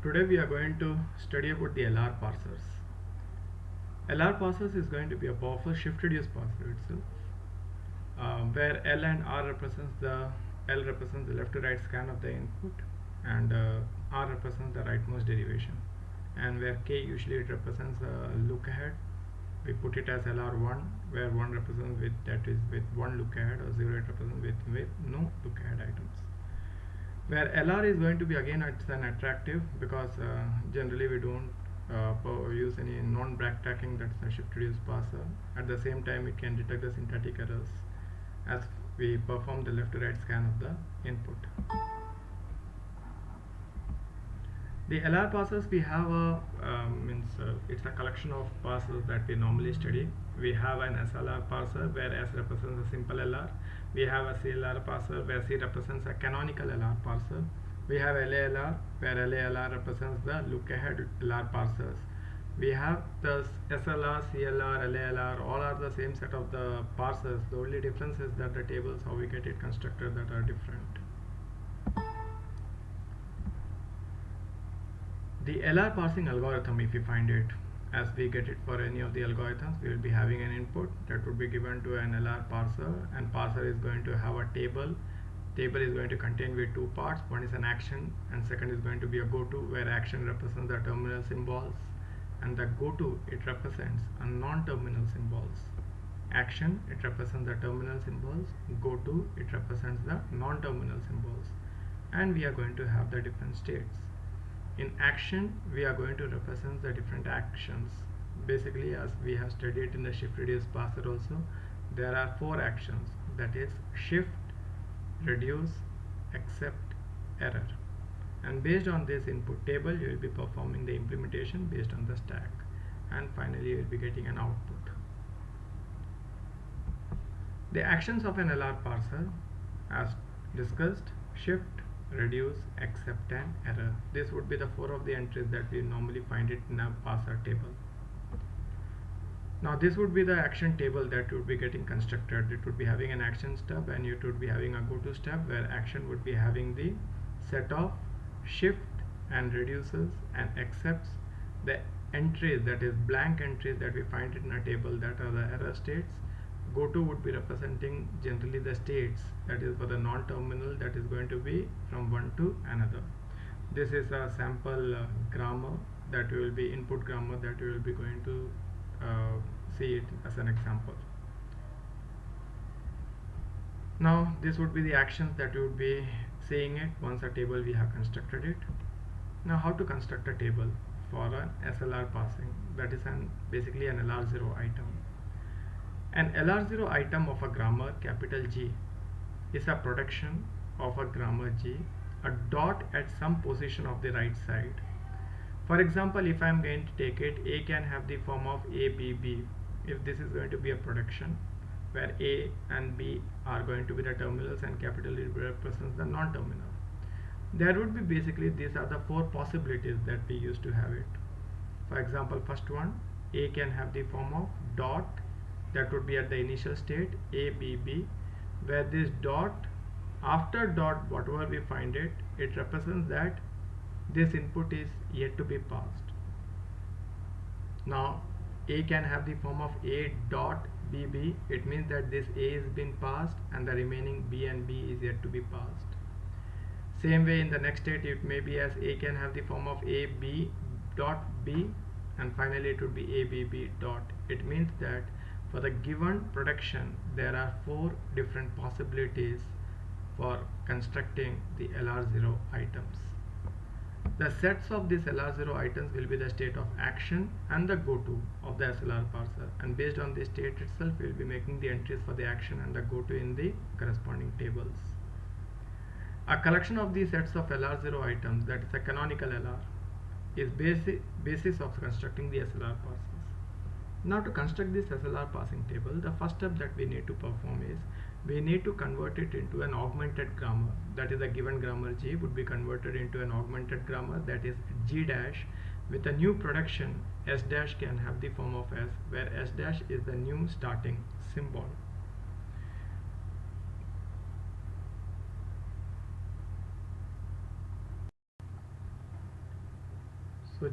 Today we are going to study about the LR parsers. LR parsers is going to be a powerful shift reduce parser itself, where L and R represents the L represents the left to right scan of the input, and R represents the rightmost derivation, and where K usually it represents a look ahead. We put it as LR1, where 1 represents with that is with one look ahead, or 0 it represents with no look ahead items. Where LR is going to be again it's an attractive because generally we don't use any non-backtracking, that's a shift reduce parser. At the same time it can detect the syntactic errors as we perform the left to right scan of the input. The LR parsers we have a it's a collection of parsers that we normally study. We have an SLR parser where S represents a simple LR. We have a CLR parser where C represents a canonical LR parser. We have LALR where LALR represents the look ahead LR parsers. We have the SLR, CLR, LALR, all are the same set of the parsers. The only difference is that the tables how we get it constructed that are different. The LR parsing algorithm, if you find it, as we get it for any of the algorithms, we will be having an input that would be given to an LR parser, and parser is going to have a table. Table is going to contain with two parts. One is an action, and second is going to be a goto, where action represents the terminal symbols, and the goto it represents a non-terminal symbols. Action it represents the terminal symbols. Goto it represents the non-terminal symbols, and we are going to have the different states. In action we are going to represent the different actions. Basically, as we have studied in the shift reduce parser also, there are four actions, that is shift, reduce, accept, error, and based on this input table you will be performing the implementation based on the stack, and finally you will be getting an output. The actions of an LR parser, as discussed, shift, reduce, accept, and error. This would be the four of the entries that we normally find it in a parser table. Now this would be the action table that would be getting constructed. It would be having an action stub, and it would be having a goto stub, where action would be having the set of shift and reduces and accepts. The entries, that is blank entries that we find it in a table, that are the error states. Goto would be representing generally the states, that is for the non-terminal, that is going to be from one to another. This is a sample grammar that we will be input grammar that we will be going to see it as an example. Now this would be the actions that you would be seeing it once a table we have constructed it. Now how to construct a table for an SLR parsing, that is basically an LR0 item. An LR0 item of a grammar capital G is a production of a grammar G, a dot at some position of the right side. For example, if I am going to take it, A can have the form of ABB. If this is going to be a production where A and B are going to be the terminals and capital E represents the non-terminal, there would be basically these are the four possibilities that we used to have it. For example, first one, A can have the form of dot, that would be at the initial state ABB, where this dot, after dot whatever we find it, it represents that this input is yet to be passed. Now A can have the form of A dot BB, it means that this A is been passed and the remaining B and B is yet to be passed. Same way in the next state it may be as A can have the form of AB dot B, and finally it would be ABB dot. It means that for the given production there are four different possibilities for constructing the LR0 items. The sets of these LR0 items will be the state of action and the goto of the SLR parser, and based on this state itself we will be making the entries for the action and the goto in the corresponding tables. A collection of these sets of LR0 items, that is a canonical LR, is basis of constructing the SLR parsers. Now to construct this SLR parsing table, the first step that we need to perform is we need to convert it into an augmented grammar. That is, a given grammar G would be converted into an augmented grammar, that is G dash, with a new production S dash can have the form of S, where S dash is the new starting symbol. So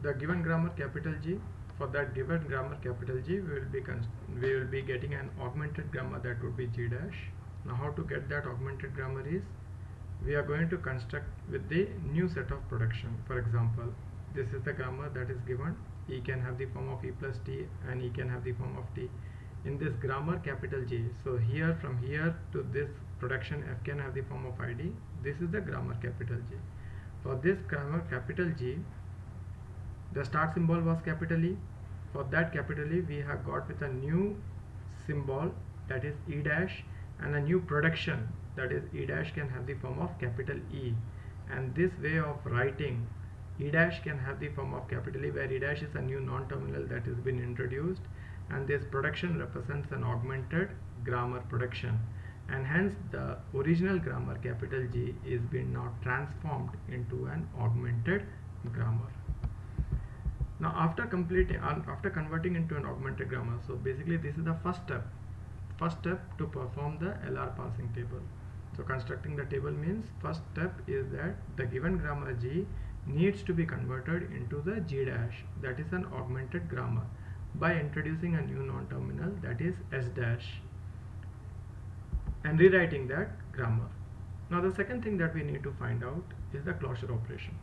the given grammar capital G, for that given grammar capital G, we will be getting an augmented grammar that would be G dash. Now how to get that augmented grammar is, we are going to construct with the new set of production. For example, this is the grammar that is given. E can have the form of E plus T and E can have the form of T. In this grammar capital G, so here from here to this production F can have the form of ID. This is the grammar capital G. For this grammar capital G, the start symbol was capital E. For that capital E, we have got with a new symbol that is E dash, and a new production that is E dash can have the form of capital E. And this way of writing, E dash can have the form of capital E, where E dash is a new non-terminal that has been introduced, and this production represents an augmented grammar production, and hence the original grammar capital G is being now transformed into an augmented grammar. Now after converting into an augmented grammar, so basically this is the first step to perform the LR parsing table. So constructing the table means first step is that the given grammar G needs to be converted into the G dash, that is an augmented grammar, by introducing a new non-terminal that is S dash and rewriting that grammar. Now the second thing that we need to find out is the closure operation.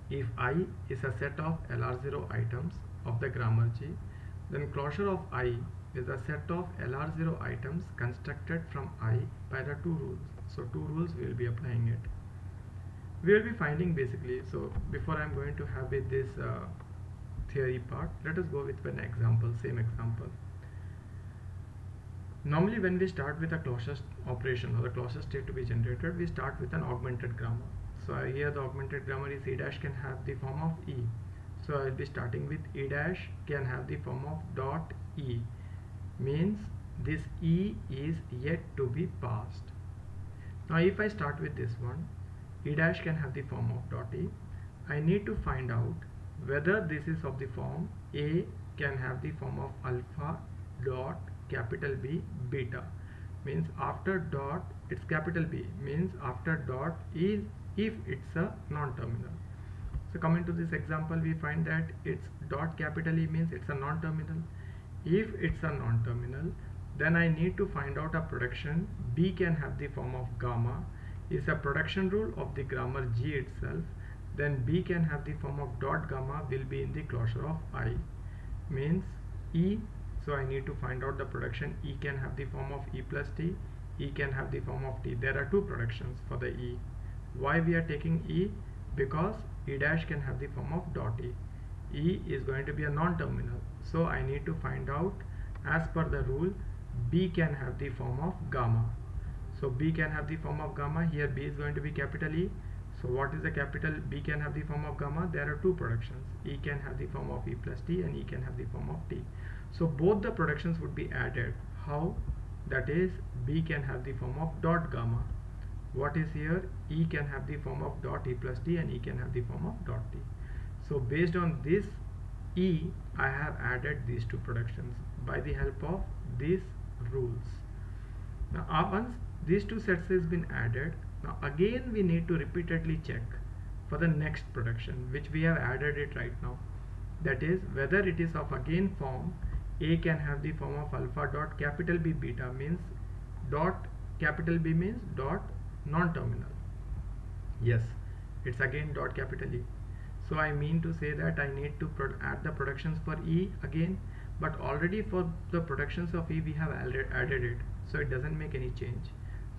If I is a set of LR0 items of the grammar G, then closure of I is a set of LR0 items constructed from I by the two rules. So two rules we will be applying it. We will be finding basically, so before I am going to have with this theory part, let us go with an example, same example. Normally when we start with a closure operation or the closure state to be generated, we start with an augmented grammar. So here the augmented grammar is E dash can have the form of E. So I will be starting with E dash can have the form of dot E, means this E is yet to be passed. Now if I start with this one, E dash can have the form of dot E, I need to find out whether this is of the form A can have the form of alpha dot capital B beta, means after dot it's capital B, means after dot is if it's a non-terminal. So coming to this example, we find that it's dot capital E means it's a non-terminal. If it's a non-terminal, then I need to find out a production B can have the form of gamma is a production rule of the grammar G itself. Then B can have the form of dot gamma will be in the closure of I, means E. So I need to find out the production E can have the form of E plus T, E can have the form of T. There are two productions for the E. Why we are taking E? Because E dash can have the form of dot E. E is going to be a non-terminal, so I need to find out, as per the rule, B can have the form of gamma. So B can have the form of gamma. Here B is going to be capital E. So what is the capital B can have the form of gamma? There are two productions. E can have the form of E plus T and E can have the form of T. So both the productions would be added. How? That is, B can have the form of dot gamma. What is here? E can have the form of dot E plus T and E can have the form of dot T. So based on this E, I have added these two productions by the help of these rules. Now once these two sets has been added, now again we need to repeatedly check for the next production, which we have added it right now. That is, whether it is of again form A can have the form of alpha dot capital B beta, means dot capital B means dot non-terminal. Yes, it's again dot capital E. So I mean to say that I need to add the productions for E again, but already for the productions of E we have added it, so it doesn't make any change.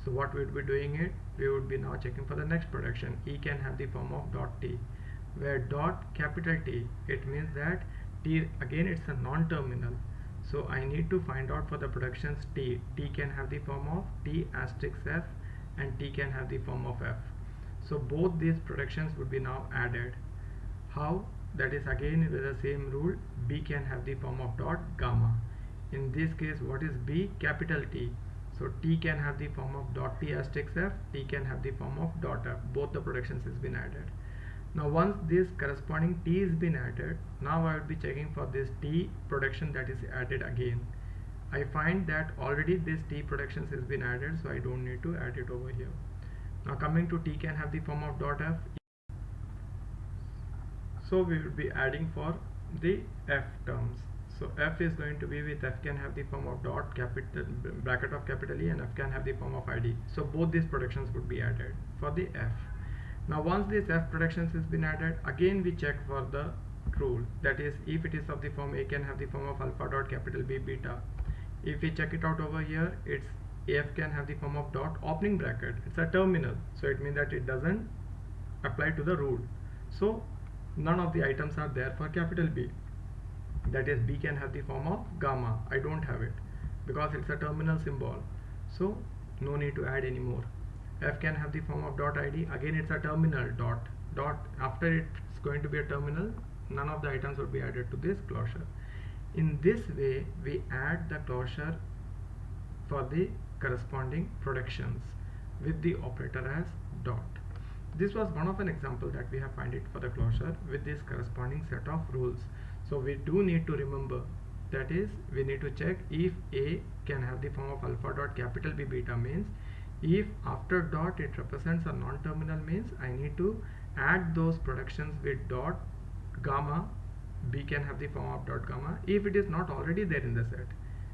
So what we would be doing it, we would be now checking for the next production. E can have the form of dot T, where dot capital T, it means that T again it's a non-terminal. So I need to find out for the productions T. T can have the form of T asterisk F and T can have the form of F. So both these productions would be now added. How? That is again with the same rule, B can have the form of dot gamma. In this case, what is B? Capital T. So T can have the form of dot T asterisk F, T can have the form of dot F. Both the productions has been added. Now once this corresponding T is been added, now I will be checking for this T production that is added again. I find that already this T productions has been added, so I don't need to add it over here. Now coming to T can have the form of dot F. So we will be adding for the f terms. So f is going to be with f can have the form of dot capital bracket of capital E and f can have the form of id. So both these productions would be added for the f. Now once this f productions has been added, again we check for the rule, that is if it is of the form a can have the form of alpha dot capital B beta. If we check it out over here, it's af can have the form of dot opening bracket. It's a terminal, so it means that it doesn't apply to the rule. So none of the items are there for capital B. That is, B can have the form of gamma. I don't have it because it's a terminal symbol, so no need to add any more. F can have the form of dot id. Again, it's a terminal dot. After it's going to be a terminal, none of the items will be added to this closure. In this way, we add the closure for the corresponding productions with the operator as dot. This was one of an example that we have find it for the closure with this corresponding set of rules. So we do need to remember, that is we need to check if a can have the form of alpha dot capital B beta, means if after dot it represents a non-terminal, means I need to add those productions with dot gamma. B can have the form of dot gamma if it is not already there in the set,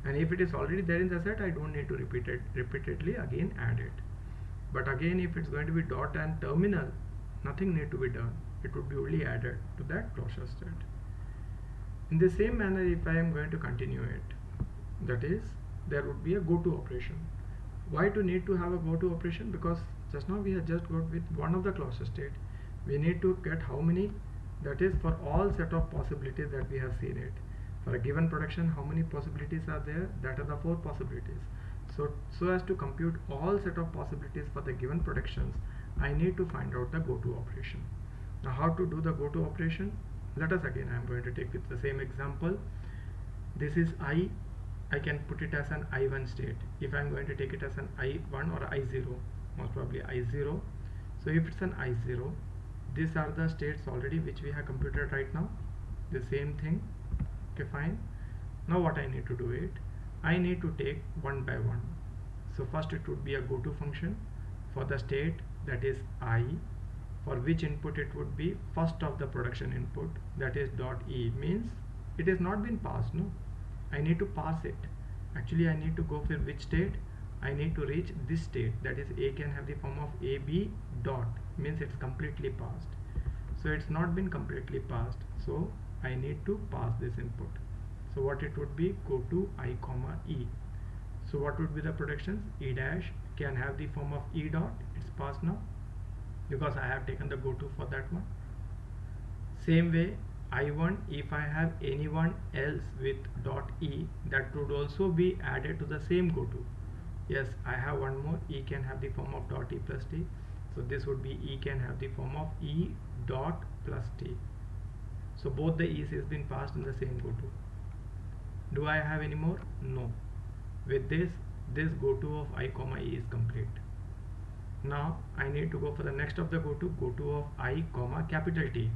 and if it is already there in the set, I don't need to repeatedly again add it. But again, if it's going to be dot and terminal, nothing need to be done. It would be only added to that closure state. In the same manner, if I am going to continue it, that is, there would be a go to operation. Why to need to have a go to operation? Because just now we have just got with one of the closure state. We need to get how many, that is for all set of possibilities that we have seen it. For a given production, how many possibilities are there? That are the 4 possibilities. So as to compute all set of possibilities for the given productions, I need to find out the go to operation. Now how to do the go to operation? Let us again, I am going to take with the same example. This is I can put it as an I1 state. If I am going to take it as an I1 or I0, most probably I0. So if it's an I0, these are the states already which we have computed right now. The same thing. Okay, fine. Now what I need to do it, I need to take one by one. So first it would be a go to function for the state, that is I, for which input it would be first of the production input, that is dot E, means it has not been passed. No, I need to pass it. Actually I need to go for which state, I need to reach this state, that is A can have the form of AB dot, means it's completely passed. So it's not been completely passed, so I need to pass this input. So what it would be, go to I comma E. So what would be the productions? E dash can have the form of E dot, it's passed now because I have taken the go to for that one. Same way I1, if I have anyone else with dot E, that would also be added to the same go to. Yes, I have one more, E can have the form of dot E plus T. So this would be E can have the form of E dot plus T. So both the E's has been passed in the same go to. Do I have any more? No. With this go to of I comma E is complete. Now I need to go for the next of the go to of I comma capital T.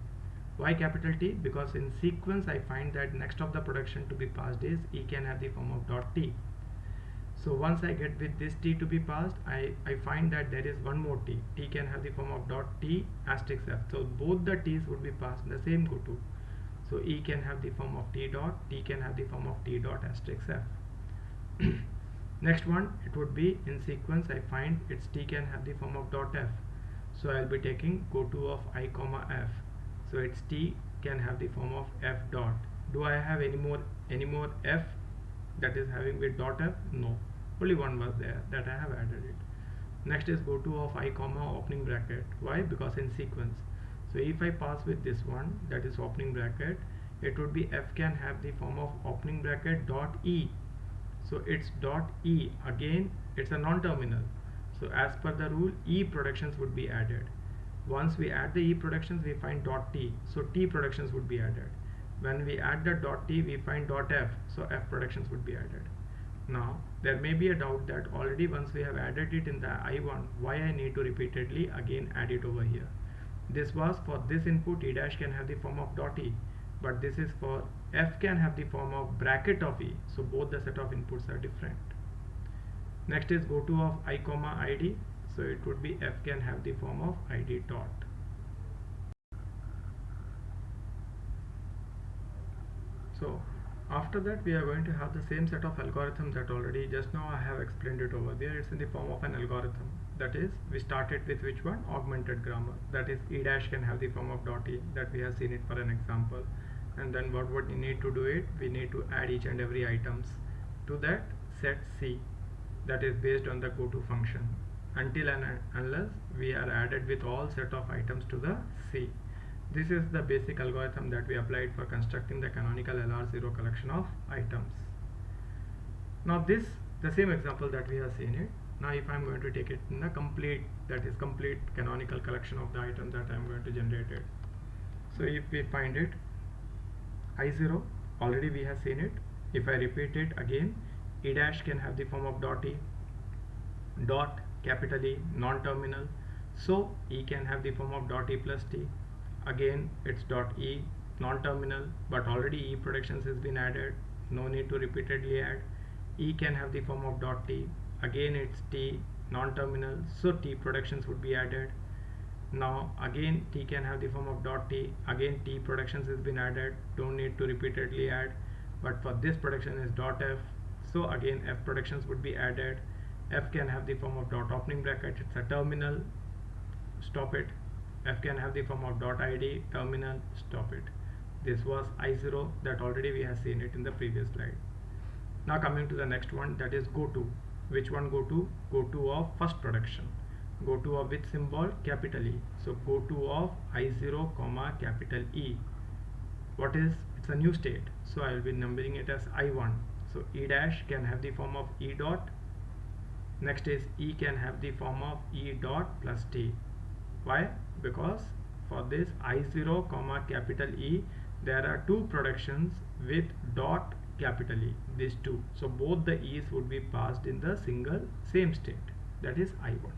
Why capital T? Because in sequence I find that next of the production to be passed is E can have the form of dot T. So once I get with this T to be passed, I find that there is one more T. T can have the form of dot T asterisk F. So both the T's would be passed in the same go to. So E can have the form of T dot, T can have the form of T dot asterisk F. Next one, it would be in sequence I find its T can have the form of dot F. So I'll be taking go to of I comma F. So its T can have the form of F dot. Do I have any more F that is having with dot F? No, only one was there, that I have added it. Next is go to of I comma opening bracket. Why? Because in sequence. So if I pass with this one, that is opening bracket, it would be F can have the form of opening bracket dot E. So it's dot E, again it's a non-terminal. So as per the rule, E productions would be added. Once we add the E productions, we find dot T, so T productions would be added. When we add the dot T, we find dot F, so F productions would be added. Now there may be a doubt that already once we have added it in the I1, why I need to repeatedly again add it over here. This was for this input, E dash can have the form of dot E, but this is for F can have the form of bracket of E, so both the set of inputs are different. Next is go to of I comma ID, so it would be F can have the form of ID dot. So after that we are going to have the same set of algorithms that already just now I have explained it over there. It's in the form of an algorithm. That is, we started with which one? Augmented grammar. That is, e dash can have the form of dot e, that we have seen it for an example. And then what we need to do it? We need to add each and every items to that set C, that is based on the goto function, until and unless we are added with all set of items to the C. This is the basic algorithm that we applied for constructing the canonical LR0 collection of items. Now this, the same example that we have seen it. Now if I am going to take it in the complete, that is complete canonical collection of the items that I am going to generate it. So if we find it, I0, already we have seen it. If I repeat it again, e dash can have the form of dot e, dot capital E, non-terminal. So E can have the form of dot e plus t. Again it's dot e, non-terminal, but already E productions has been added, no need to repeatedly add. E can have the form of dot t. Again it's t, non-terminal, so T productions would be added. Now again T can have the form of dot t. Again T productions has been added, don't need to repeatedly add. But for this production is dot F, so again F productions would be added. F can have the form of dot opening bracket, it's a terminal, stop it. F can have the form of dot id, terminal, stop it. This was I0, that already we have seen it in the previous slide. Now coming to the next one, that is goto. Which one goto? Goto of first production. Goto of which symbol? Capital E. So goto of I0 comma capital E. What is? It's a new state, so I will be numbering it as I1. So E dash can have the form of E dot. Next is E can have the form of E dot plus T. Why? Because for this I0 comma capital E, there are two productions with dot capital E, these two. So both the E's would be passed in the single same state, that is I1.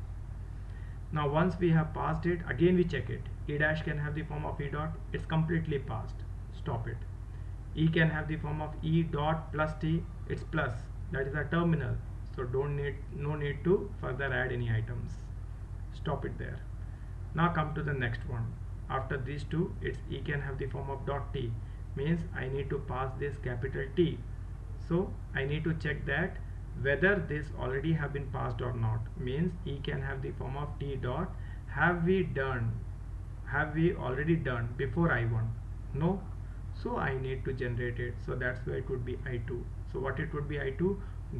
Now once we have passed it, again we check it. E dash can have the form of E dot, it's completely passed, stop it. E can have the form of E dot plus T, it's plus, that is a terminal, so no need to further add any items, stop it there. Now come to the next one. After these two, it's E can have the form of dot T, means I need to pass this capital T. So I need to check that whether this already have been passed or not, means E can have the form of T dot. Have we already done before I1? No. So I need to generate it, so that's why it would be I2. So what it would be I2?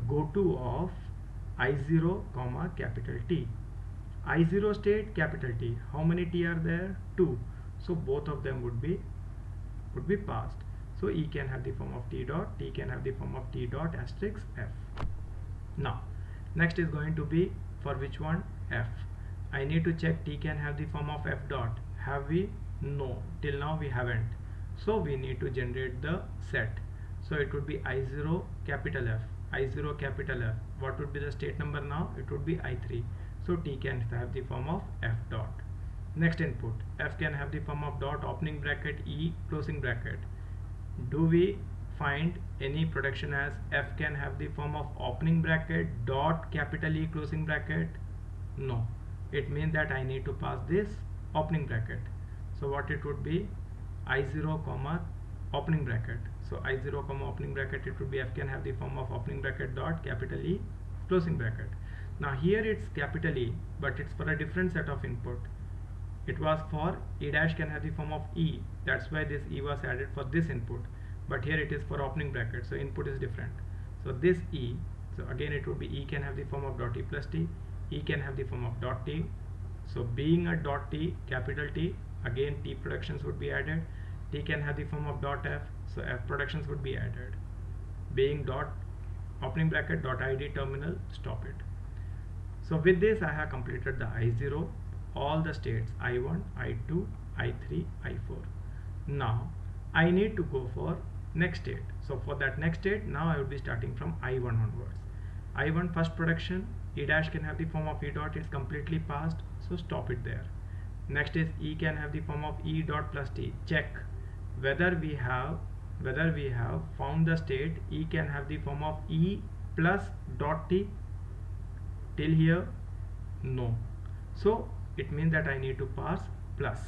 Goto of I0 comma capital T. I0 state, capital T. How many T are there? 2. So both of them would be passed. So E can have the form of T dot, T can have the form of T dot asterisk F. Now next is going to be for which one? F. I need to check T can have the form of F dot. Have we? No, till now we haven't. So we need to generate the set. So it would be I0 capital F. I0 capital F. What would be the state number now? It would be I3. So T can have the form of F dot. Next input, F can have the form of dot opening bracket E closing bracket. Do we find any production as F can have the form of opening bracket dot capital E closing bracket? No. It means that I need to pass this opening bracket. So what it would be? I0 comma opening bracket. So I0 comma opening bracket, it would be F can have the form of opening bracket dot capital E closing bracket. Now here it's capital E, but it's for a different set of input. It was for E dash can have the form of E, that's why this E was added for this input, but here it is for opening bracket, so input is different. So this E, so again it would be E can have the form of dot E plus T, E can have the form of dot T. So being a dot T, capital T, again T productions would be added. T can have the form of dot F, so F productions would be added. Being dot opening bracket dot ID terminal, stop it. So with this I have completed the I0, all the states I1, I2, I3, I4. Now I need to go for next state. So for that next state, now I will be starting from I1 onwards. I1 first production, E dash can have the form of E dot, it's completely passed, so stop it there. Next is E can have the form of E dot plus T. Check whether we have found the state E can have the form of E plus dot T. Till here, no. So it means that I need to pass plus.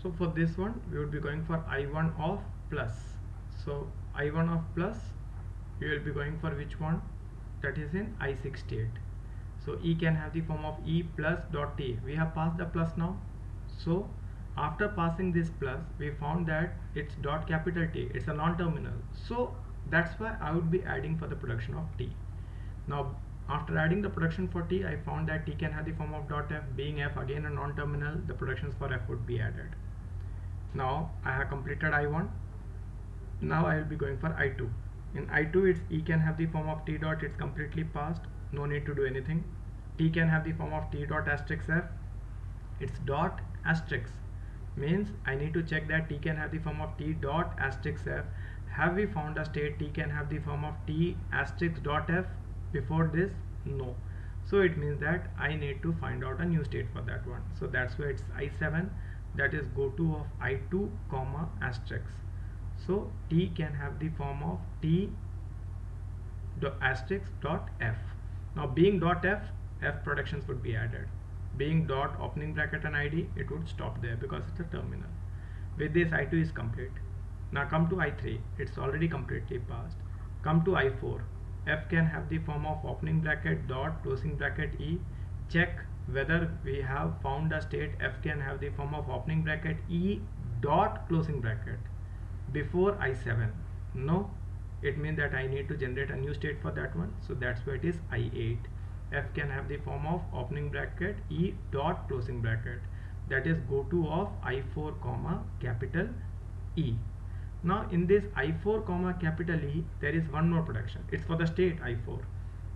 So for this one we would be going for I1 of plus. So I1 of plus, we will be going for which one? That is in I6 state. So E can have the form of E plus dot T. We have passed the plus now. So after passing this plus, we found that it's dot capital T. It's a non-terminal. So that's why I would be adding for the production of T. Now after adding the production for T, I found that T can have the form of dot F. Being F again a non-terminal, the productions for F would be added. Now I have completed I1. Now I will be going for I2. In I2, it's E can have the form of T dot. It's completely passed. No need to do anything. T can have the form of T dot asterisk F. It's dot asterisk. Means I need to check that T can have the form of T dot asterisk F. Have we found a state T can have the form of T asterisk dot F before this? No. So it means that I need to find out a new state for that one. So that's why it's I7. That is go to of I2 comma asterisk. So T can have the form of T asterisk dot F. Now being dot F, F productions would be added. Being dot opening bracket and ID, it would stop there because it's a terminal. With this I2 is complete. Now come to I3, it's already completely passed. Come to I4, F can have the form of opening bracket dot closing bracket E. Check whether we have found a state F can have the form of opening bracket E dot closing bracket before I7. No, it means that I need to generate a new state for that one. So that's why it is I8. F can have the form of opening bracket E dot closing bracket. That is go to of I4 comma capital E. Now in this I4 comma capital E, there is one more production. It's for the state I4.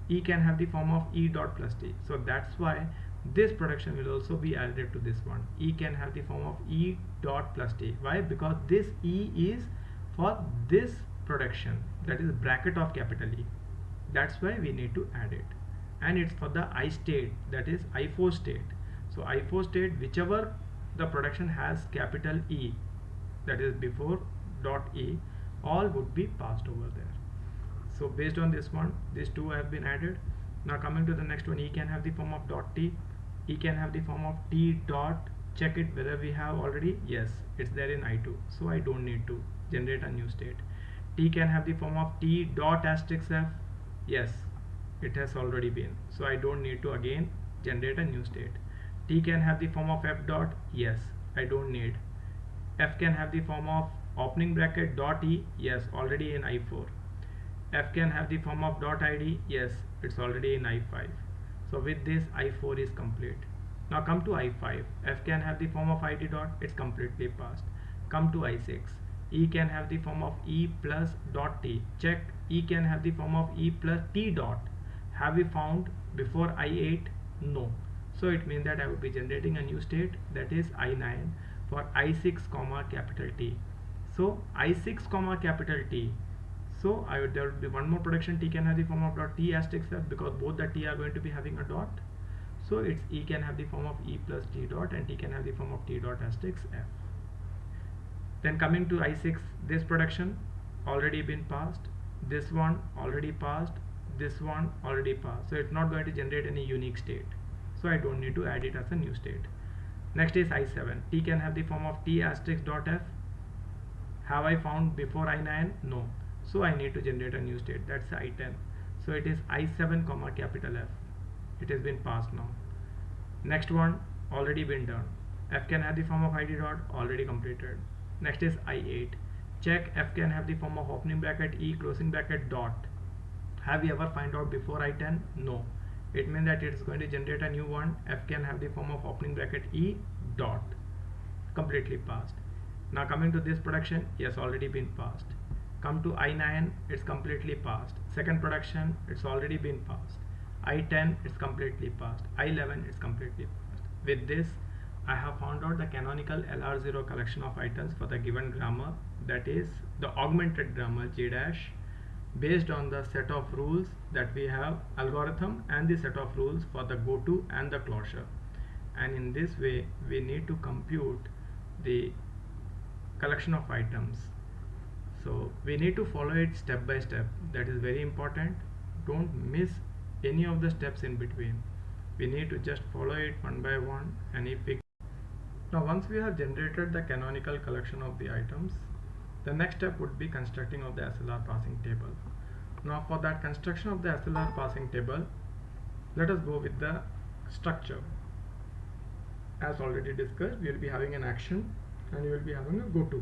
E can have the form of E dot plus T. So that's why this production will also be added to this one. E can have the form of E dot plus T. Why? Because this E is for this production, that is bracket of capital E. That's why we need to add it. And it's for the I state, that is I4 state. So I4 state, whichever the production has capital E, that is before dot E, all would be passed over there. So based on this one, these two have been added. Now coming to the next one, E can have the form of dot T. E can have the form of T dot. Check it whether we have already. Yes, it's there in I2. So I don't need to generate a new state. T can have the form of T dot asterisk F. Yes, it has already been. So I don't need to again generate a new state. T can have the form of F dot. Yes, I don't need. F can have the form of opening bracket dot E. Yes, already in I4. F can have the form of dot ID. Yes, it's already in I5. So with this I4 is complete. Now come to I5. F can have the form of ID dot. It's completely passed. Come to I6. E can have the form of E plus dot T. Check. E can have the form of E plus T dot. Have we found before I8? No. So it means that I would be generating a new state, that is I9 for I6 comma capital T. So I6 comma capital T. So there will be one more production. T can have the form of dot T asterisk F, because both the T are going to be having a dot. So it's E can have the form of E plus T dot, and T can have the form of T dot asterisk F. Then coming to I6, this production already been passed. This one already passed. This one already passed. So it's not going to generate any unique state. So I don't need to add it as a new state. Next is I7. T can have the form of T asterisk dot F. Have I found before I9? No. So I need to generate a new state. That's I10. So it is I7 comma capital F. It has been passed now. Next one already been done. F can have the form of ID dot, already completed. Next is I8. Check. F can have the form of opening bracket E closing bracket dot. Have we ever find out before I10? No. It means that it's going to generate a new one. F can have the form of opening bracket E dot. Completely passed. Now coming to this production, yes, already been passed. Come to I9, it's completely passed. Second production, it's already been passed. I10, it's completely passed. I11, it's completely passed. With this, I have found out the canonical LR0 collection of items for the given grammar, that is the augmented grammar J dash, based on the set of rules that we have, algorithm and the set of rules for the goto and the closure. And in this way, we need to compute the collection of items. So we need to follow it step by step. That is very important. Don't miss any of the steps in between. We need to just follow it one by one, and if we Now once we have generated the canonical collection of the items, the next step would be constructing of the SLR passing table. Now for that construction of the SLR passing table, let us go with the structure. As already discussed, we will be having an action and you will be having a goto.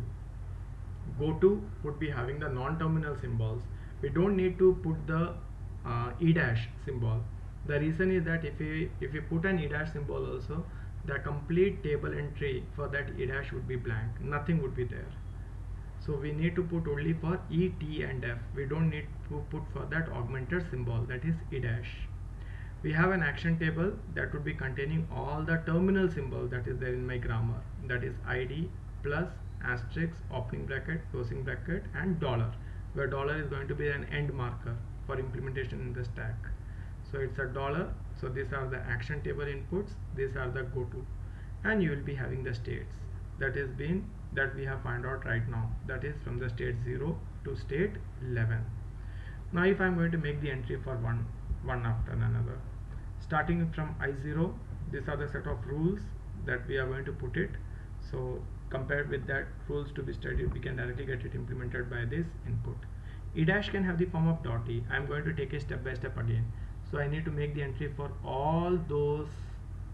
Goto would be having the non-terminal symbols. We don't need to put the E dash symbol. The reason is that if we put an E dash symbol also, the complete table entry for that E dash would be blank. Nothing would be there. So we need to put only for E, T and F. We don't need to put for that augmented symbol, that is E dash. We have an action table that would be containing all the terminal symbols that is there in my grammar, that is ID plus asterisk, opening bracket, closing bracket and dollar, where dollar is going to be an end marker for implementation in the stack. So it's a dollar. So these are the action table inputs, these are the goto, and you will be having the states that we have found out right now, that is from the state 0 to state 11. Now if I am going to make the entry for one after another, starting from I0, these are the set of rules that we are going to put it. So compared with that rules to be studied, we can directly get it implemented by this input. E dash can have the form of dot E. I am going to take it step by step again. So I need to make the entry for all those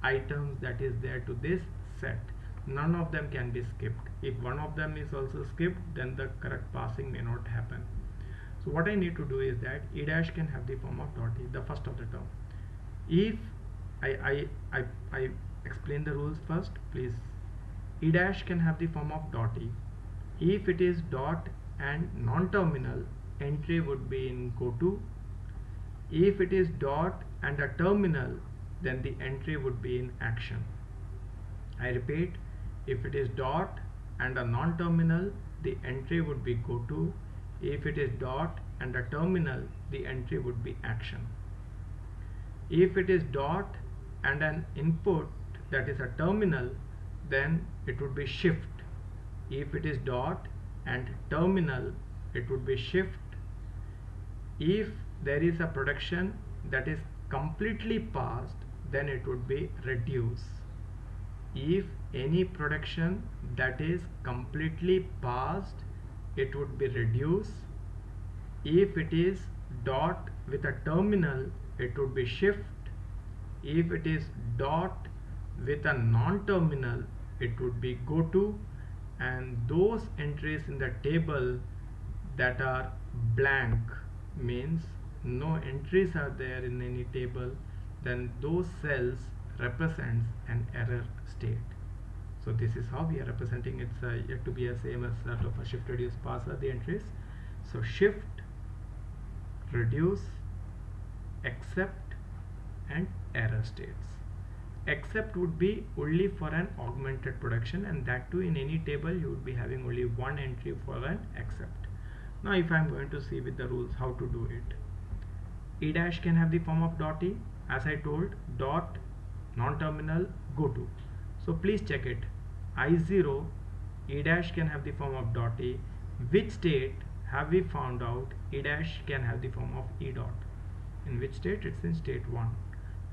items that is there to this set. None of them can be skipped. If one of them is also skipped, then the correct passing may not happen. So what I need to do is that E dash can have the form of dot E, the first of the term. If I explain the rules first, please. E dash can have the form of dot E. If it is dot and non-terminal, entry would be in goto. If it is dot and a terminal, then the entry would be in action. I repeat, if it is dot and a non-terminal, the entry would be goto. If it is dot and a terminal, the entry would be action. If it is dot and an input, that is a terminal, then it would be shift. If it is dot and terminal, it would be shift. If there is a production that is completely passed, then it would be reduce. If any production that is completely passed, it would be reduce. If it is dot with a terminal, it would be shift. If it is dot with a non-terminal, it would be goto. And those entries in the table that are blank, means no entries are there in any table, then those cells represents an error state. So this is how we are representing. It's yet to be a same as that of a shift reduce parser, the entries. So shift, reduce, except and error states. Except would be only for an augmented production, and that too in any table you would be having only one entry for an except. Now if I am going to see with the rules how to do it, E dash can have the form of dot E. As I told, dot, non-terminal, goto. So please check it. I0, E dash can have the form of dot E. Which state have we found out E dash can have the form of E dot? In which state? It's in state 1.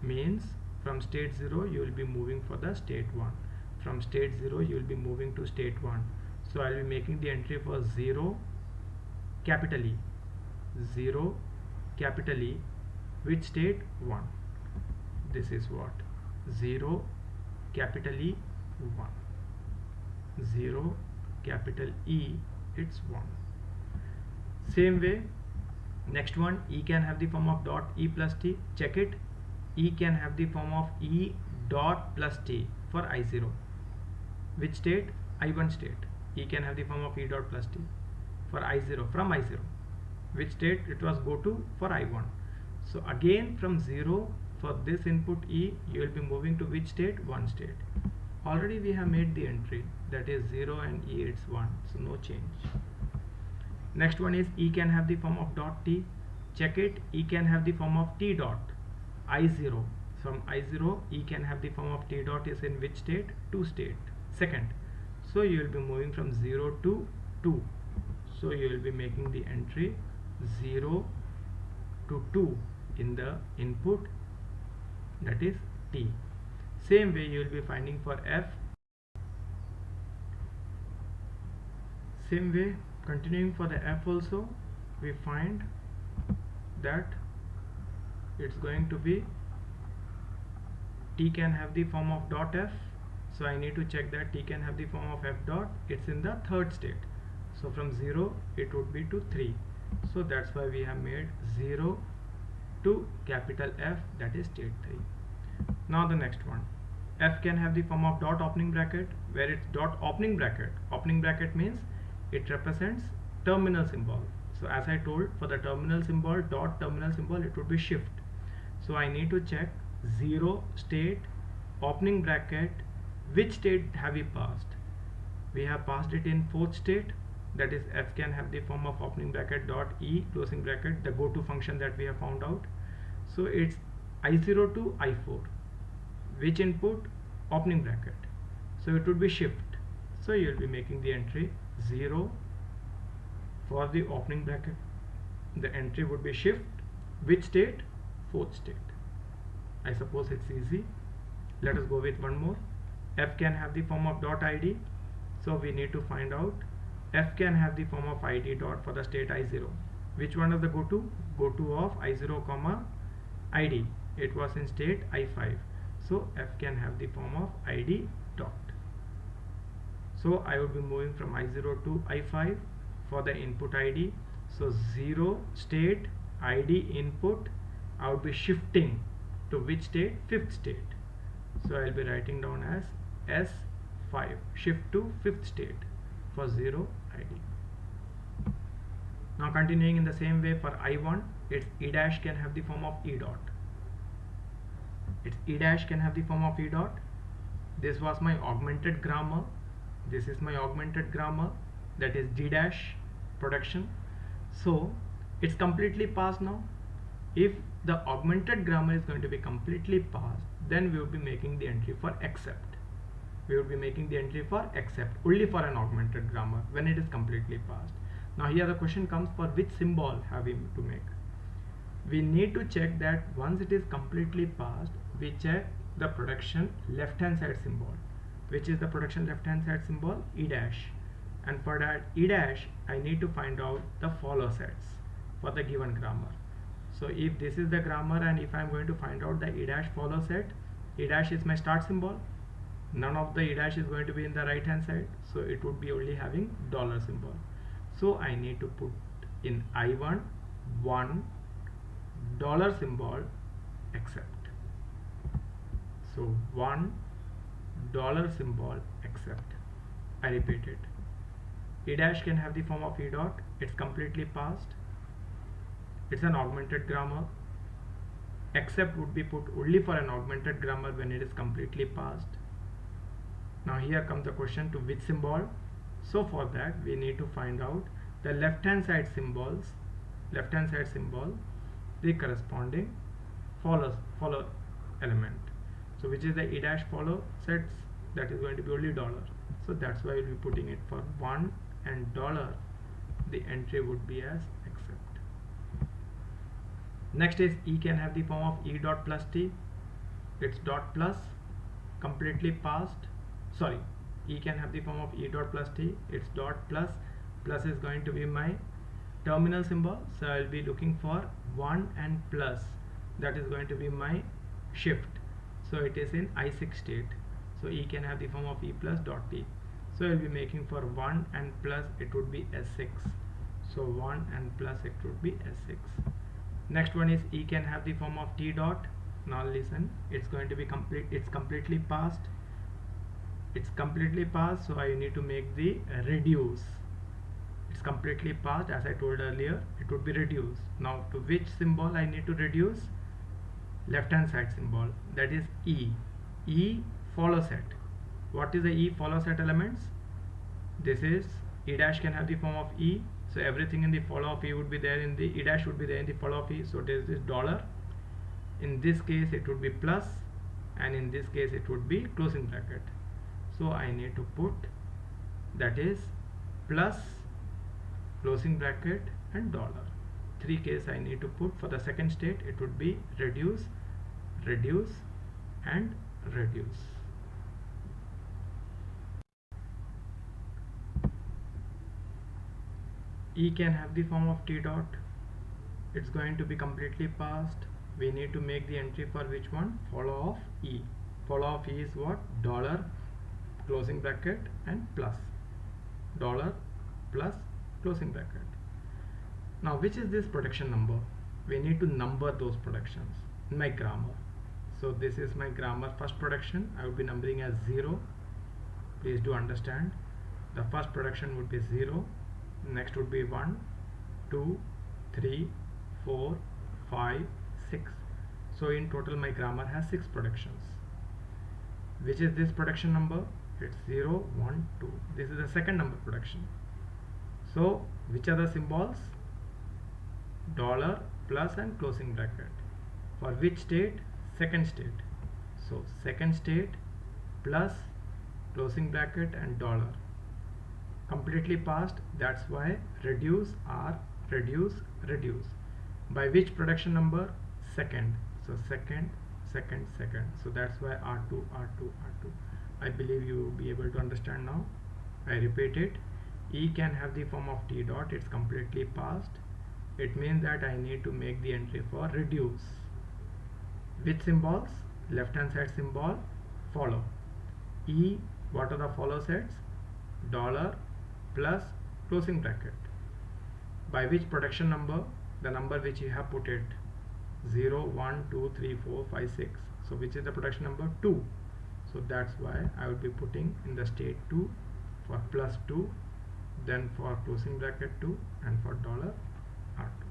Means from state 0 you will be moving for the state 1. From state 0 you will be moving to state 1. So I will be making the entry for 0 capital E. 0 capital E. Which state? 1. This is what? 0 capital E 1. 0 capital E, it's 1. Same way, next one, E can have the form of dot E plus T. Check it. E can have the form of E dot plus T for I0. Which state? I1 state. E can have the form of E dot plus T for I0, from I0. Which state? It was goto for I1. So again from 0 for this input E, you will be moving to which state? 1 state. Already we have made the entry, that is 0 and E, it's 1, so no change. Next one is E can have the form of dot T. Check it. E can have the form of T dot. I0. From I0, E can have the form of T dot is in which state? 2 state. Second. So you will be moving from 0 to 2. So you will be making the entry 0 to 2 in the input, that is T. Same way you will be finding for F. Same way, continuing for the F also, we find that it's going to be T can have the form of dot F. So I need to check that T can have the form of F dot. It's in the third state. So from 0 it would be to 3. So that's why we have made 0 to capital F, that is state 3. Now the next one. F can have the form of dot opening bracket, where it's dot opening bracket. Opening bracket means it represents terminal symbol. So as I told, for the terminal symbol, dot terminal symbol, it would be shift. So I need to check 0 state, opening bracket, which state have we passed? We have passed it in fourth state, that is F can have the form of opening bracket dot E closing bracket, the go-to function that we have found out. So it's I0 to I4. Which input? Opening bracket. So it would be shift. So you will be making the entry 0 for the opening bracket. The entry would be shift. Which state? Fourth state. I suppose it's easy. Let us go with one more. F can have the form of dot ID. So we need to find out F can have the form of ID dot for the state I0. Which one is the go-to? Go-to of I0 comma ID. It was in state I5. So F can have the form of ID dot. So I would be moving from I0 to I5 for the input ID. So 0 state ID input, I would be shifting to which state? Fifth state. So I will be writing down as S5, shift to fifth state for 0 ID. Now continuing in the same way for I1, its E dash can have the form of E dot. Its E dash can have the form of E dot. This was my augmented grammar. This is my augmented grammar, that is D dash production. So it's completely passed now. If the augmented grammar is going to be completely passed, then we will be making the entry for except. We will be making the entry for except only for an augmented grammar when it is completely passed. Now here the question comes, for which symbol have we to make? We need to check that once it is completely passed, we check the production left hand side symbol. Which is the production left hand side symbol? E dash. And for that E dash, I need to find out the follow sets for the given grammar. So if this is the grammar and if I am going to find out the E dash follow set, E dash is my start symbol. None of the E dash is going to be in the right hand side, so it would be only having dollar symbol. So I need to put in I1 $1 symbol except. So $1 symbol except. I repeat it. E dash can have the form of E dot. It's completely passed. It's an augmented grammar. Except would be put only for an augmented grammar when it is completely passed. Now here comes the question, to which symbol? So for that we need to find out the left hand side symbols, the corresponding follow element. So which is the E dash follow sets? That is going to be only dollar. So that's why we'll be putting it for 1 and dollar. The entry would be as except. Next is E can have the form of E dot plus T. It's dot plus, completely passed. Sorry, E can have the form of E dot plus T. It's dot plus. Plus is going to be my terminal symbol. So I'll be looking for 1 and plus. That is going to be my shift. So it is in I6 state. So E can have the form of E plus dot T. So I'll be making for 1 and plus, it would be S6. So 1 and plus, it would be S6. Next one is E can have the form of T dot. Now listen, it's going to be complete. It's completely passed. So I need to make the reduce. It's completely passed, as I told earlier, it would be reduced. Now to which symbol I need to reduce? Left hand side symbol, that is E. E follow set. What is the E follow set elements? This is E dash can have the form of E. So everything in the follow of E would be there in the E dash would be there in the follow of E. So this is dollar. In this case it would be plus, and in this case it would be closing bracket. So I need to put, that is plus, closing bracket, and dollar. 3 case I need to put. For the second state it would be reduce, reduce, and reduce. E can have the form of T dot. It's going to be completely passed. We need to make the entry for which one? Follow of E. Follow of E is what? Dollar closing bracket and plus. Dollar plus closing bracket. Now which is this production number? We need to number those productions in my grammar. So this is my grammar first production. I would be numbering as 0. Please do understand. The first production would be 0. Next would be 1, 2, 3, 4, 5, 6. So in total my grammar has 6 productions. Which is this production number? It's 0, 1, 2. This is the second number production. So which are the symbols? Dollar, plus and closing bracket. For which state? Second state. So second state plus closing bracket and dollar. Completely passed. That's why reduce or reduce, reduce. By which production number? Second. So second, second, second. So that's why R2, R2, R2. I believe you will be able to understand now. I repeat it. E can have the form of T dot. It's completely passed. It means that I need to make the entry for reduce. Which symbols? Left hand side symbol, follow. E, what are the follow sets? Dollar plus closing bracket. By which production number? The number which you have put it. 0, 1, 2, 3, 4, 5, 6. So which is the production number? 2. So that's why I will be putting in the state 2 for plus 2, then for closing bracket 2, and for dollar R2.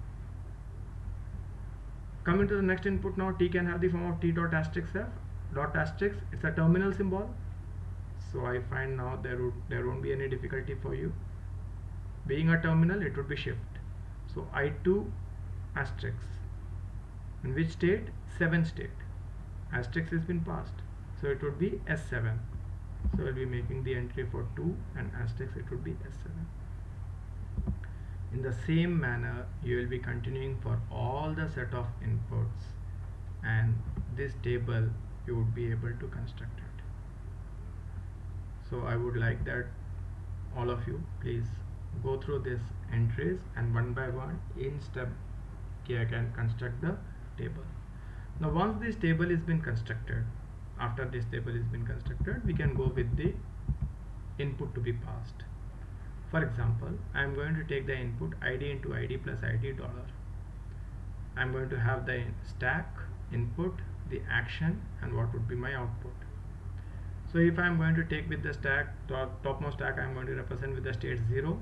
Coming to the next input now, T can have the form of T dot asterisk F. Dot asterisk, it's a terminal symbol. So I find now there won't be any difficulty for you. Being a terminal, it would be shift. So I2 asterisk. In which state? 7 state. Asterisk has been passed. So it would be S7. So I'll be making the entry for 2 and asterisk it would be S7. In the same manner, you will be continuing for all the set of inputs, and this table you would be able to construct it. So I would like that all of you please go through these entries and one by one in step I can construct the table. Now once this table has been constructed, after this table has been constructed, we can go with the input to be passed. For example, I am going to take the input id into id plus id dollar. I am going to have the stack, input, the action, and what would be my output. So if I am going to take with the stack, topmost stack I am going to represent with the state 0.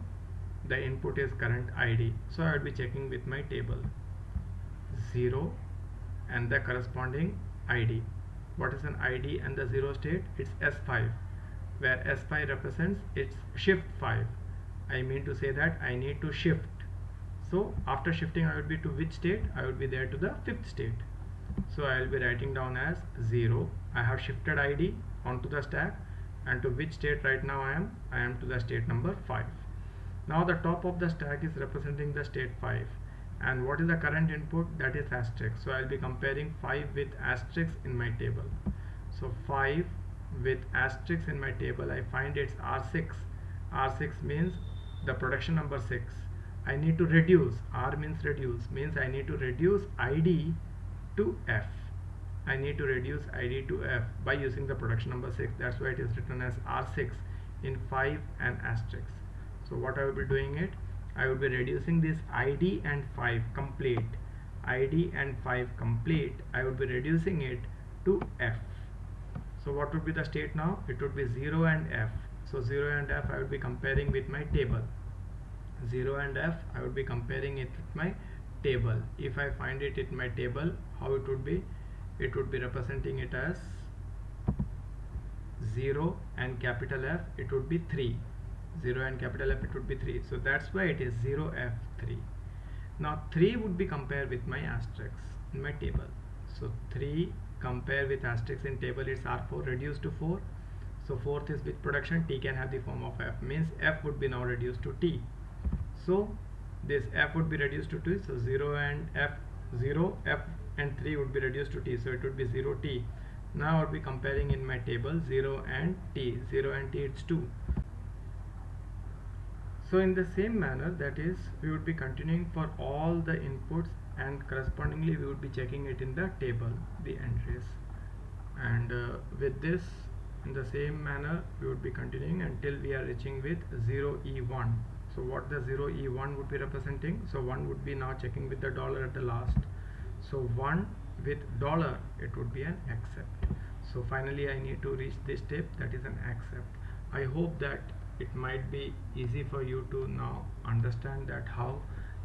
The input is current id. So I will be checking with my table 0 and the corresponding id. What is an id and the 0 state? It's S5, where S5 represents its shift 5. I mean to say that I need to shift. So after shifting I would be to which state? I would be there to the 5th state. So I will be writing down as 0. I have shifted id onto the stack, and to which state right now I am to the state number 5. Now the top of the stack is representing the state 5, and what is the current input? That is asterisk. So I will be comparing 5 with asterisk in my table. So 5 with asterisk in my table, I find it's R6. R6 means the production number 6. I need to reduce. R means reduce, means I need to reduce id to F. I need to reduce id to F by using the production number 6. That's why it is written as R6 in 5 and asterisk. So what I will be doing it, I will be reducing this id and 5 complete. id and 5 complete, I will be reducing it to F. So what would be the state now? It would be 0 and F. So 0 and F I would be comparing with my table. 0 and F I would be comparing it with my table. If I find it in my table, how it would be? It would be representing it as 0 and capital F, it would be 3. 0 and capital F, it would be 3. So that's why it is 0F3. Now 3 would be compared with my asterisk in my table. So 3 compare with asterisk in table, it's R4 reduced to 4. So 4th is which production? T can have the form of F, means F would be now reduced to T. So this F would be reduced to T. So 0 and F, 0, F and 3 would be reduced to T. So it would be 0T. Now I would be comparing in my table 0 and T. 0 and T, it's 2. So in the same manner, that is, we would be continuing for all the inputs, and correspondingly we would be checking it in the table, the entries. And with this, in the same manner, we would be continuing until we are reaching with 0E1. So what the 0E1 would be representing? So 1 would be now checking with the dollar at the last. So 1 with dollar, it would be an accept. So finally I need to reach this step, that is an accept. I hope that it might be easy for you to now understand that how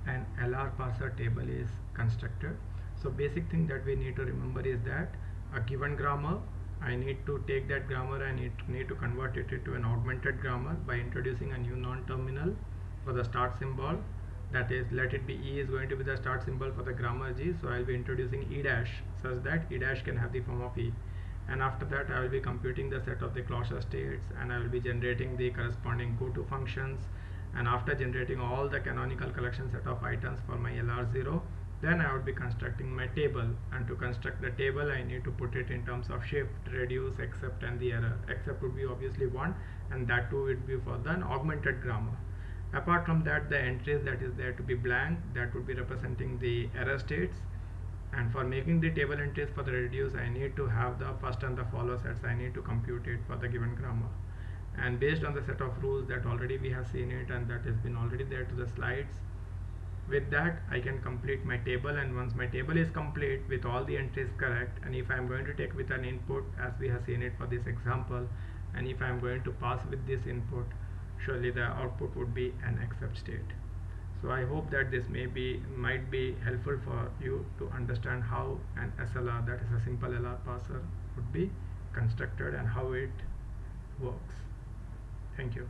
an LR parser table is constructed. So basic thing that we need to remember is that a given grammar, I need to take that grammar and need to convert it into an augmented grammar by introducing a new non-terminal for the start symbol. That is, let it be E is going to be the start symbol for the grammar G, so I will be introducing E dash such that E dash can have the form of E. And after that I will be computing the set of the closure states, and I will be generating the corresponding goto functions. And after generating all the canonical collection set of items for my LR0, then I would be constructing my table. And to construct the table, I need to put it in terms of shift, reduce, accept, and the error. Accept would be obviously 1, and that too would be for the augmented grammar. Apart from that, the entries that is there to be blank, that would be representing the error states. And for making the table entries for the reduce, I need to have the first and the follow sets. I need to compute it for the given grammar. And based on the set of rules that already we have seen it, and that has been already there to the slides, with that I can complete my table. And once my table is complete with all the entries correct, and if I am going to take with an input as we have seen it for this example, and if I am going to pass with this input, surely the output would be an accept state. So I hope that this might be helpful for you to understand how an SLR, that is a simple LR parser, would be constructed and how it works. Thank you.